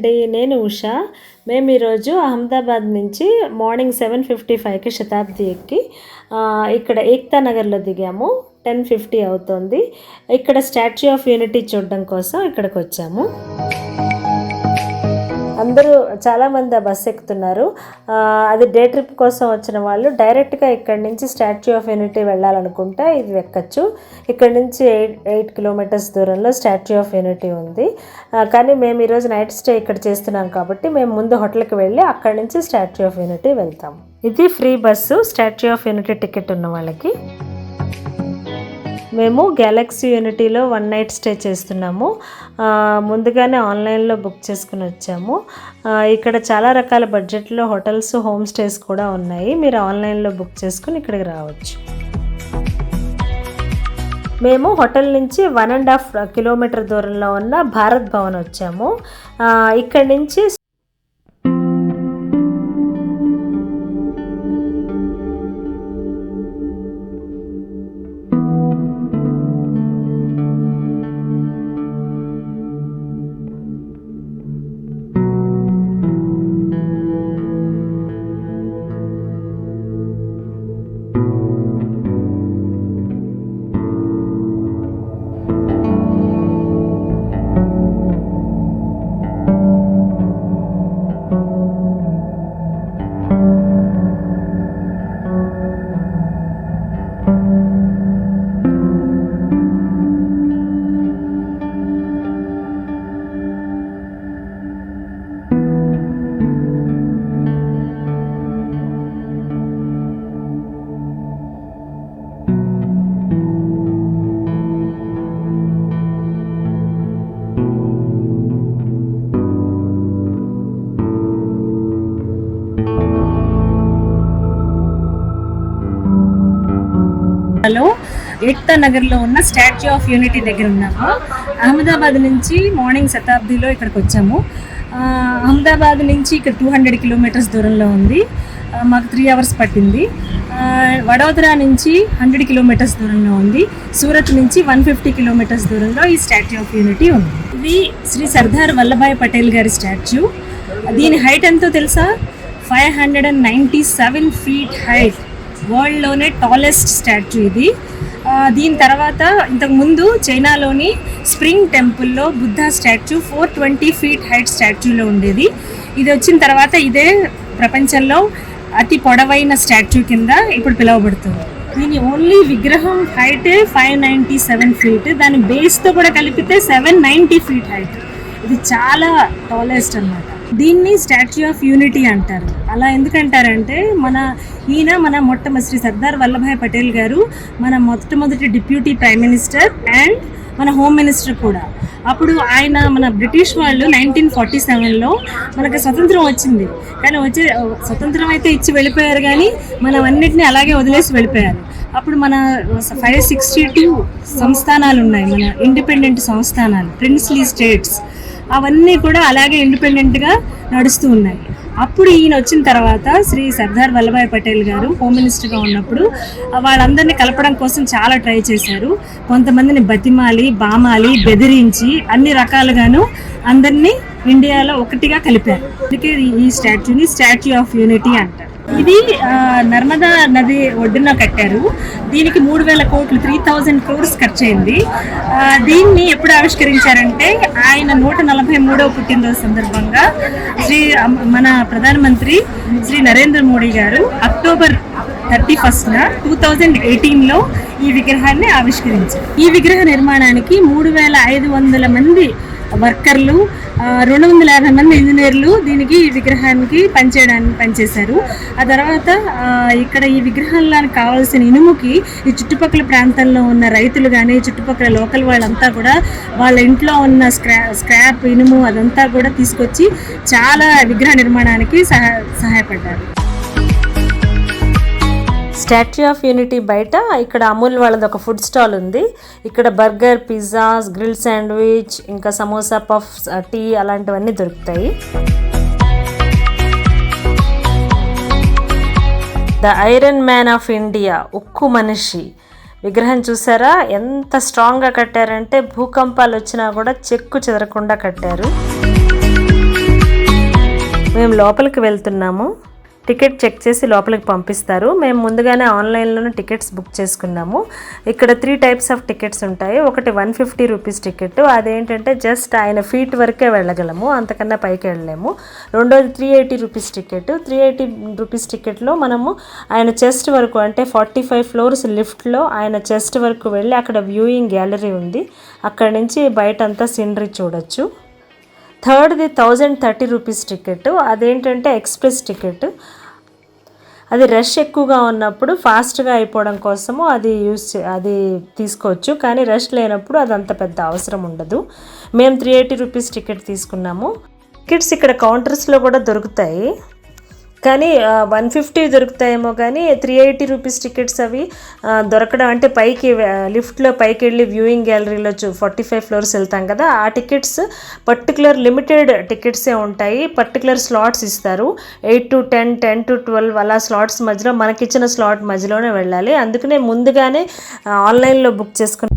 అండి, నేను ఉషా. మేము ఈరోజు అహ్మదాబాద్ నుంచి మార్నింగ్ 7:55కి శతాబ్ది ఎక్కి ఇక్కడ ఏక్తా నగర్లో దిగాము. 10:50 అవుతుంది. ఇక్కడ స్టాచ్యూ ఆఫ్ యూనిటీ చూడడం కోసం ఇక్కడికి వచ్చాము. అందరూ చాలామంది ఆ బస్సు ఎక్కుతున్నారు. అది డే ట్రిప్ కోసం వచ్చిన వాళ్ళు డైరెక్ట్గా ఇక్కడ నుంచి స్టాచ్యూ ఆఫ్ యూనిటీ వెళ్ళాలనుకుంటే ఇది ఎక్కచ్చు. ఇక్కడ నుంచి 8 కిలోమీటర్స్ దూరంలో స్టాచ్యూ ఆఫ్ యూనిటీ ఉంది. కానీ మేము ఈరోజు నైట్ స్టే ఇక్కడ చేస్తున్నాం కాబట్టి మేము ముందు హోటల్కి వెళ్ళి అక్కడ నుంచి స్టాచ్యూ ఆఫ్ యూనిటీ వెళ్తాం. ఇది free bus, statue of unity ticket ఉన్న వాళ్ళకి. మేము గ్యాలక్సీ యూనిటీలో 1 నైట్ స్టే చేస్తున్నాము. ముందుగానే ఆన్లైన్లో బుక్ చేసుకుని వచ్చాము. ఇక్కడ చాలా రకాల బడ్జెట్లో హోటల్స్, హోమ్ స్టేస్ కూడా ఉన్నాయి. మీరు ఆన్లైన్లో బుక్ చేసుకుని ఇక్కడికి రావచ్చు. మేము హోటల్ నుంచి 1.5 కిలోమీటర్ దూరంలో ఉన్న భారత్ భవన్ వచ్చాము. ఇక్కడి నుంచి ఏక్తా నగర్లో ఉన్న స్టాచ్యూ ఆఫ్ యూనిటీ దగ్గర ఉన్నాము. అహ్మదాబాద్ నుంచి మార్నింగ్ శతాబ్దిలో ఇక్కడికి వచ్చాము. అహ్మదాబాద్ నుంచి ఇక్కడ 200 కిలోమీటర్స్ దూరంలో ఉంది. మాకు 3 అవర్స్ పట్టింది. వడోదరా నుంచి 100 కిలోమీటర్స్ దూరంలో ఉంది. సూరత్ నుంచి 150 కిలోమీటర్స్ దూరంలో ఈ స్టాచ్యూ ఆఫ్ యూనిటీ ఉంది. ఇది శ్రీ సర్దార్ వల్లభాయ్ పటేల్ గారి స్టాచ్యూ. దీని హైట్ ఎంతో తెలుసా? 597 ఫీట్ హైట్. వరల్డ్లోనే టాలెస్ట్ స్టాచ్యూ ఇది. దీని తర్వాత ఇంతకుముందు చైనాలోని స్ప్రింగ్ టెంపుల్లో బుద్ధ స్టాచ్యూ 420 ఫీట్ హైట్ స్టాచ్యూలో ఉండేది. ఇది వచ్చిన తర్వాత ఇదే ప్రపంచంలో అతి పొడవైన స్టాచ్యూ కింద ఇప్పుడు పిలువబడుతుంది. దీని ఓన్లీ విగ్రహం హైట్ 597 ఫీట్. దాని బేస్తో కూడా కలిపితే 790 ఫీట్ హైట్. ఇది చాలా టాలెస్ట్ అన్నమాట. దీన్ని స్టాచ్యూ ఆఫ్ యూనిటీ అంటారు. అలా ఎందుకంటారంటే మన శ్రీ సర్దార్ వల్లభాయ్ పటేల్ గారు మన మొట్టమొదటి డిప్యూటీ ప్రైమ్ మినిస్టర్ అండ్ మన హోమ్ మినిస్టర్ కూడా. అప్పుడు ఆయన మన బ్రిటిష్ వాళ్ళు 1947లో మనకు స్వతంత్రం వచ్చింది. కానీ స్వతంత్రం అయితే ఇచ్చి వెళ్ళిపోయారు, కానీ మనం అన్నిటినీ అలాగే వదిలేసి వెళ్ళిపోయారు. అప్పుడు మన 562 సంస్థానాలు ఉన్నాయి, మన ఇండిపెండెంట్ సంస్థానాలు, ప్రిన్స్లీ స్టేట్స్. అవన్నీ కూడా అలాగే ఇండిపెండెంట్గా నడుస్తూ ఉన్నాయి. అప్పుడు ఈయన వచ్చిన తర్వాత శ్రీ సర్దార్ వల్లభాయ్ పటేల్ గారు హోమ్ మినిస్టర్గా ఉన్నప్పుడు వాళ్ళందరినీ కలపడం కోసం చాలా ట్రై చేశారు. కొంతమందిని బతిమాలి, బామాలి, బెదిరించి అన్ని రకాలుగాను అందరినీ ఇండియాలో ఒకటిగా కలిపారు. అందుకే ఈ స్టాచ్యూని స్టాచ్యూ ఆఫ్ యూనిటీ అంటారు. ఇది నర్మదా నది ఒడ్డున కట్టారు. దీనికి 3,000 కోట్లు 3,000 crores ఖర్చు అయింది. దీన్ని ఎప్పుడు ఆవిష్కరించారంటే ఆయన 143వ పుట్టినరోజు సందర్భంగా మన ప్రధానమంత్రి శ్రీ నరేంద్ర మోడీ గారు అక్టోబర్ 31న 2018లో ఈ విగ్రహాన్ని ఆవిష్కరించారు. ఈ విగ్రహ నిర్మాణానికి 3,500 మంది వర్కర్లు, 250 మంది ఇంజనీర్లు దీనికి ఈ విగ్రహానికి పనిచేశారు. ఆ తర్వాత ఇక్కడ ఈ విగ్రహాలకు కావాల్సిన ఇనుముకి ఈ చుట్టుపక్కల ప్రాంతంలో ఉన్న రైతులు కానీ చుట్టుపక్కల లోకల్ వాళ్ళంతా కూడా వాళ్ళ ఇంట్లో ఉన్న స్క్రాప్ ఇనుము అదంతా కూడా తీసుకొచ్చి చాలా విగ్రహ నిర్మాణానికి సహాయపడ్డారు. స్టాచ్యూ ఆఫ్ యూనిటీ బయట ఇక్కడ అమూల్ వాళ్ళది ఒక ఫుడ్ స్టాల్ ఉంది. ఇక్కడ బర్గర్, పిజ్జాస్, గ్రిల్ శాండ్విచ్, ఇంకా సమోసా, పఫ్స్, టీ అలాంటివన్నీ దొరుకుతాయి. The iron man of India, ఉక్కు మనిషి విగ్రహం చూసారా? ఎంత స్ట్రాంగ్గా కట్టారంటే భూకంపాలు వచ్చినా కూడా చెక్కు చెదరకుండా కట్టారు. మేము లోపలికి వెళ్తున్నాము. టికెట్ చెక్ చేసి లోపలికి పంపిస్తారు. మేము ముందుగానే ఆన్లైన్లోనే టికెట్స్ బుక్ చేసుకున్నాము. ఇక్కడ 3 టైప్స్ ఆఫ్ టికెట్స్ ఉంటాయి. ఒకటి 150 రూపీస్ టికెట్, అదేంటంటే జస్ట్ ఆయన ఫీట్ వరకే వెళ్ళగలము, అంతకన్నా పైకి వెళ్ళలేము. రెండోది 380 రూపీస్ టికెట్. 380 రూపీస్ టికెట్లో మనము ఆయన చెస్ట్ వరకు, అంటే 45 ఫ్లోర్స్ లిఫ్ట్లో ఆయన చెస్ట్ వరకు వెళ్ళి అక్కడ వ్యూయింగ్ గ్యాలరీ ఉంది, అక్కడ నుంచి బయట అంతా సీనరీ చూడొచ్చు. థర్డ్ది 1030 రూపీస్ టికెట్, అదేంటంటే ఎక్స్ప్రెస్ టికెట్. అది రష్ ఎక్కువగా ఉన్నప్పుడు ఫాస్ట్గా అయిపోవడం కోసము అది తీసుకోవచ్చు, కానీ రష్ లేనప్పుడు అది అంత పెద్ద అవసరం ఉండదు. మేము 380 రూపీస్ టికెట్ తీసుకున్నాము. టికెట్స్ ఇక్కడ కౌంటర్స్లో కూడా దొరుకుతాయి, కానీ 150 దొరుకుతాయేమో, కానీ 380 రూపీస్ టికెట్స్ అవి దొరకడం అంటే పైకి లిఫ్ట్లో పైకి వెళ్ళి వ్యూయింగ్ గ్యాలరీలో 45 ఫ్లోర్స్ వెళ్తాం కదా, ఆ టికెట్స్ పర్టికులర్ లిమిటెడ్ టికెట్సే ఉంటాయి. పర్టికులర్ స్లాట్స్ ఇస్తారు, 8 to 10, 10 to 12 అలా స్లాట్స్ మధ్యలో మనకిచ్చిన స్లాట్ మధ్యలోనే వెళ్ళాలి. అందుకనే ముందుగానే ఆన్లైన్లో బుక్ చేసుకుని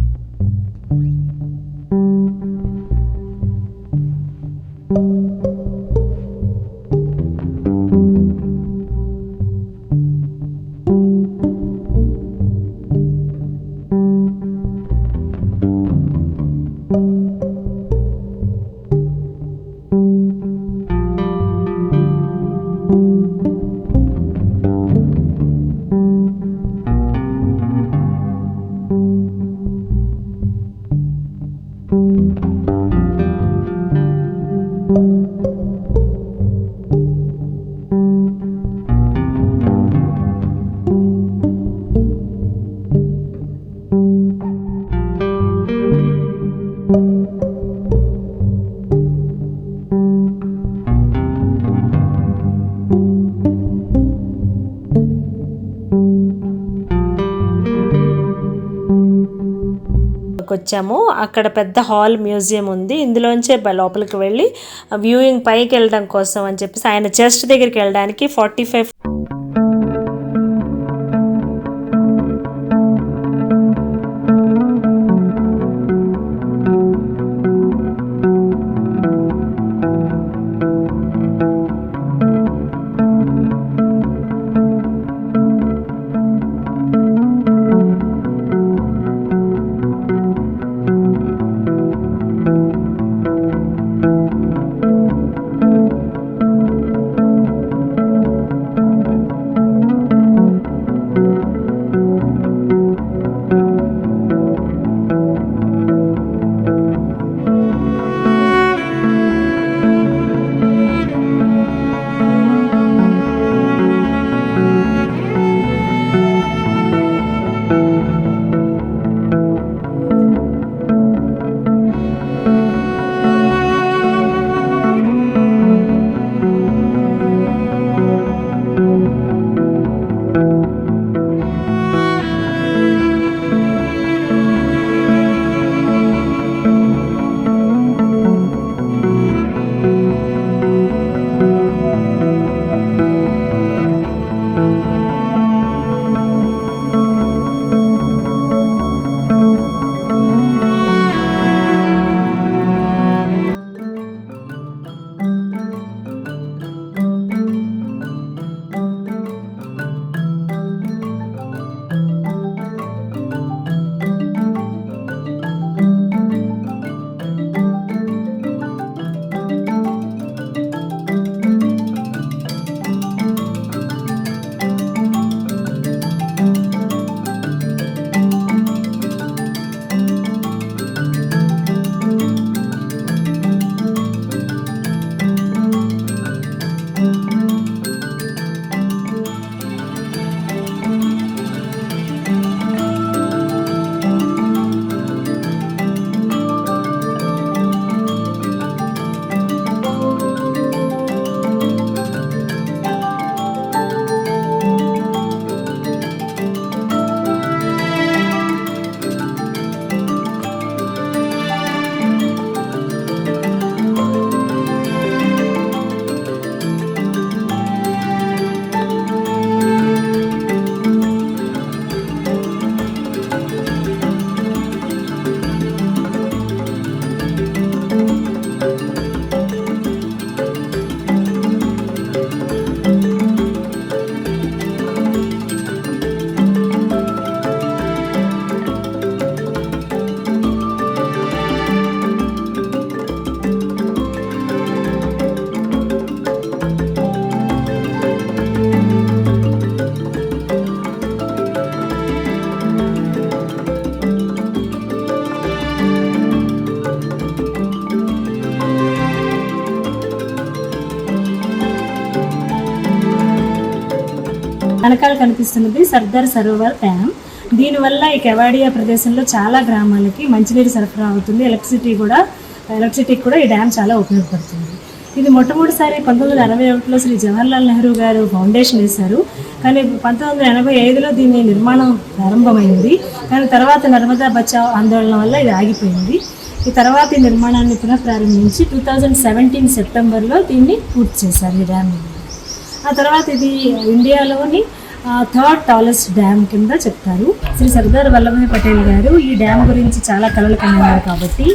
వచ్చాము. అక్కడ పెద్ద హాల్ మ్యూజియం ఉంది, ఇందులోంచే లోపలికి వెళ్ళి వ్యూయింగ్ పైకి వెళ్ళడం కోసం అని చెప్పేసి ఆయన చెస్ట్ దగ్గరికి వెళ్ళడానికి 45 వెనకాల కనిపిస్తున్నది సర్దార్ సరోవర్ డ్యామ్. దీనివల్ల ఈ కెవాడియా ప్రదేశంలో చాలా గ్రామాలకి మంచినీరు సరఫరా అవుతుంది. ఎలక్ట్రిసిటీకి కూడా ఈ డ్యామ్ చాలా ఉపయోగపడుతుంది. ఇది మొట్టమొదటిసారి 1961లో శ్రీ జవహర్లాల్ నెహ్రూ గారు ఫౌండేషన్ వేశారు. కానీ 1985లో దీని నిర్మాణం ప్రారంభమైంది. కానీ తర్వాత నర్మదా బచావ్ ఆందోళన వల్ల ఇది ఆగిపోయింది. ఈ తర్వాత ఈ నిర్మాణాన్ని పునఃప్రారంభించి 2017 సెప్టెంబర్లో దీన్ని పూర్తి చేశారు ఈ డ్యామ్. ఆ తర్వాత ఇది ఇండియాలోని థర్డ్ టాలెస్ట్ డ్యామ్ కింద చెప్తారు. శ్రీ సర్దార్ వల్లభాయ్ పటేల్ గారు ఈ డ్యామ్ గురించి చాలా కలలు కన్నారు కాబట్టి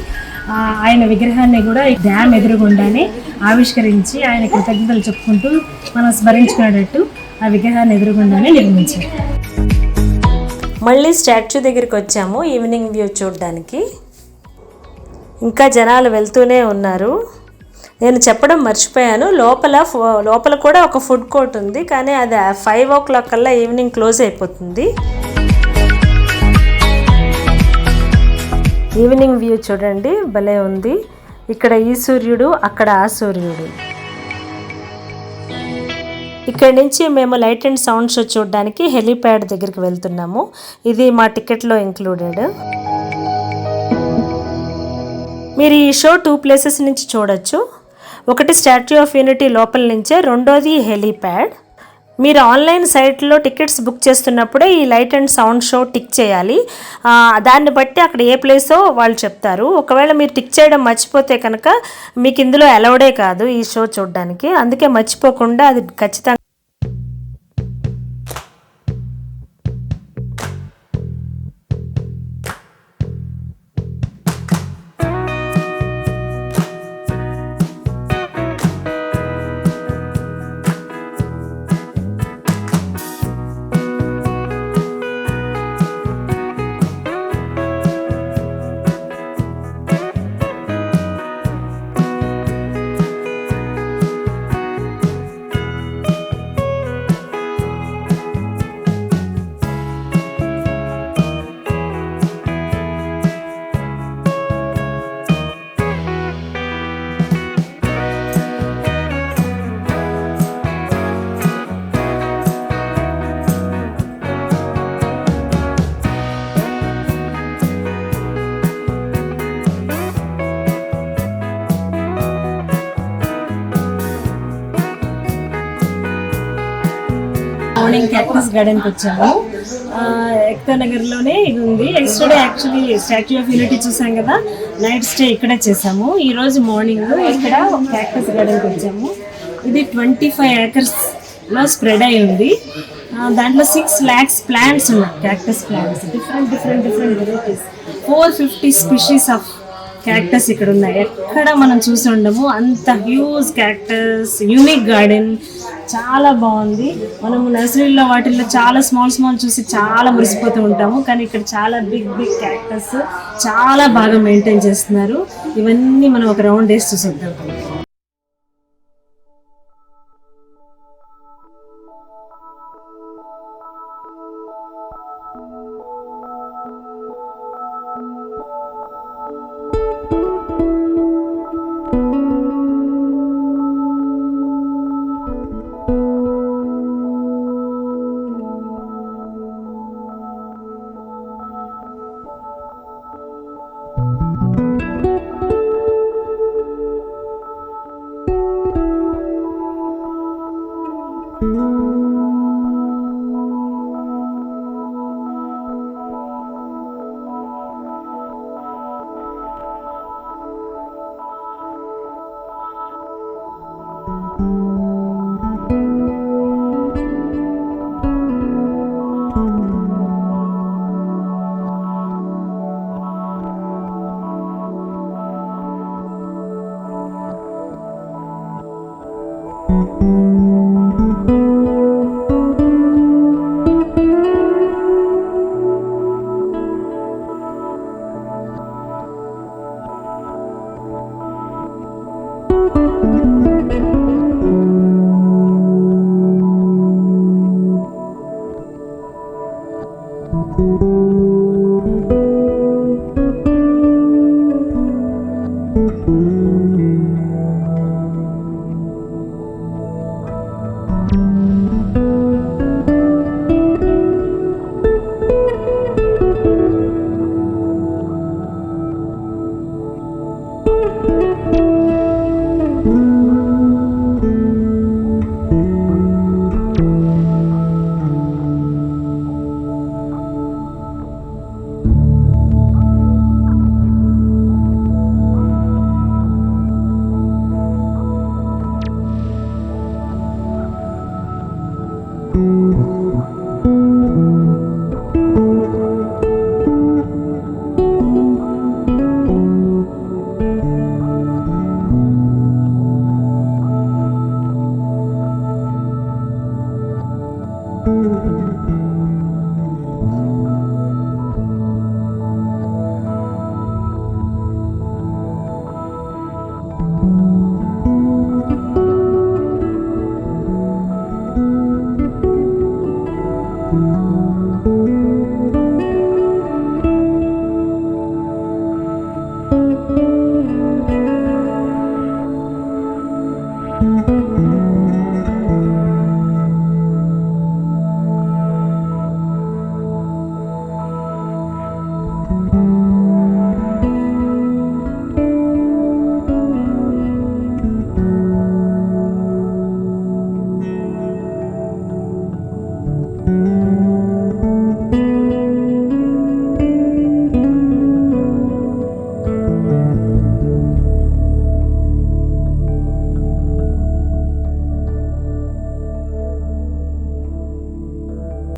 ఆయన విగ్రహాన్ని కూడా ఈ డ్యామ్ ఎదురుగుండానే ఆవిష్కరించి ఆయన కృతజ్ఞతలు చెప్పుకుంటూ మనం స్మరించుకునేటట్టు ఆ విగ్రహాన్ని ఎదురుగుండానే నిర్మించారు. మళ్ళీ స్టాచ్యూ దగ్గరికి వచ్చాము ఈవినింగ్ వ్యూ చూడడానికి. ఇంకా జనాలు వెళ్తూనే ఉన్నారు. నేను చెప్పడం మర్చిపోయాను, లోపల కూడా ఒక ఫుడ్ కోర్ట్ ఉంది. కానీ అది 5 o'clock కల్లా ఈవినింగ్ క్లోజ్ అయిపోతుంది. ఈవినింగ్ వ్యూ చూడండి, భలే ఉంది. ఇక్కడ ఈ సూర్యుడు, అక్కడ ఆ సూర్యుడు. ఇక్కడ నుంచి మేము లైట్ అండ్ సౌండ్ షో చూడడానికి హెలీప్యాడ్ దగ్గరికి వెళ్తున్నాము. ఇది మా టికెట్లో ఇంక్లూడెడ్. మీరు ఈ షో 2 places నుంచి చూడొచ్చు. ఒకటి స్టాచ్యూ ఆఫ్ యూనిటీ లోపల నుంచే, రెండోది హెలీప్యాడ్. మీరు ఆన్లైన్ సైట్లో టికెట్స్ బుక్ చేస్తున్నప్పుడే ఈ light and sound show tick చేయాలి. దాన్ని బట్టి అక్కడ ఏ ప్లేసో వాళ్ళు చెప్తారు. ఒకవేళ మీరు టిక్ చేయడం మర్చిపోతే కనుక మీకు ఇందులో అలౌడే కాదు ఈ షో చూడడానికి. అందుకే మర్చిపోకుండా అది ఖచ్చితంగా. మార్నింగ్ క్యాక్టస్ గార్డెన్కి వచ్చాము. ఎక్తా నగర్లోనే ఇది ఉంది. Yesterday actually statue of unity చూసాం కదా, నైట్ స్టే ఇక్కడే చేసాము. ఈరోజు మార్నింగ్ ఇక్కడ క్యాక్టస్ గార్డెన్కి వచ్చాము. ఇది 25 acresలో స్ప్రెడ్ అయి ఉంది. దాంట్లో 6 lakhs ప్లాంట్స్ ఉన్నాయి, cactus plants, different varieties. 450 species of cactus ఇక్కడ ఉన్నాయి. ఎక్కడ మనం చూసి ఉండము అంత హ్యూజ్ క్యాక్టస్. యూనిక్ గార్డెన్, చాలా బాగుంది. మనము నర్సరీలో వాటిల్లో చాలా స్మాల్ చూసి చాలా మురిసిపోతూ ఉంటాము. కానీ ఇక్కడ చాలా బిగ్ క్యాక్టస్ చాలా బాగా మెయింటైన్ చేస్తున్నారు. ఇవన్నీ మనం ఒక రౌండ్ వేసి చూసేద్దాం.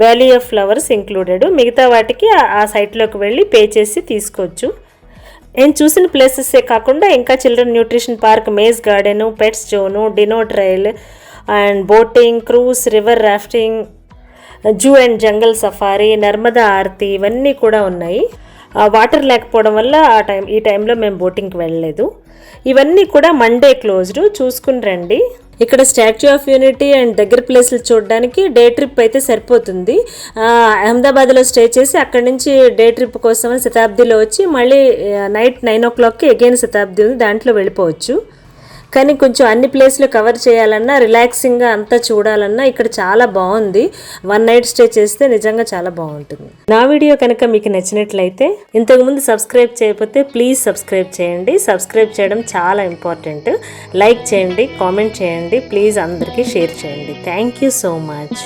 Valley of flowers included. మిగతా వాటికి ఆ సైట్లోకి వెళ్ళి పే చేసి తీసుకోవచ్చు. నేను చూసిన ప్లేసెసే కాకుండా ఇంకా children nutrition park, maze garden, pets zone, dino trail and boating, cruise, river rafting, zoo and jungle safari, Narmada aarti ఇవన్నీ కూడా ఉన్నాయి. వాటర్ లేకపోవడం వల్ల ఈ టైంలో మేము బోటింగ్కి వెళ్ళలేదు. ఇవన్నీ కూడా మండే క్లోజ్డ్, చూసుకుని రండి. ఇక్కడ స్టాచ్యూ ఆఫ్ యూనిటీ అండ్ దగ్గర ప్లేసులు చూడడానికి డే ట్రిప్ అయితే సరిపోతుంది. అహ్మదాబాద్లో స్టే చేసి అక్కడి నుంచి డే ట్రిప్ కోసం శతాబ్దిలో వచ్చి మళ్ళీ నైట్ 9 o'clockకి అగైన్ శతాబ్ది ఉంది, దాంట్లో వెళ్ళిపోవచ్చు. కానీ కొంచెం అన్ని ప్లేస్లు కవర్ చేయాలన్నా, రిలాక్సింగ్గా అంతా చూడాలన్నా ఇక్కడ చాలా బాగుంది. 1 night స్టే చేస్తే నిజంగా చాలా బాగుంటుంది. నా వీడియో కనుక మీకు నచ్చినట్లయితే, ఇంతకుముందు సబ్స్క్రైబ్ చేయకపోతే ప్లీజ్ సబ్స్క్రైబ్ చేయండి. సబ్స్క్రైబ్ చేయడం చాలా ఇంపార్టెంట్. లైక్ చేయండి, కామెంట్ చేయండి, ప్లీజ్ అందరికీ షేర్ చేయండి. Thank you so much.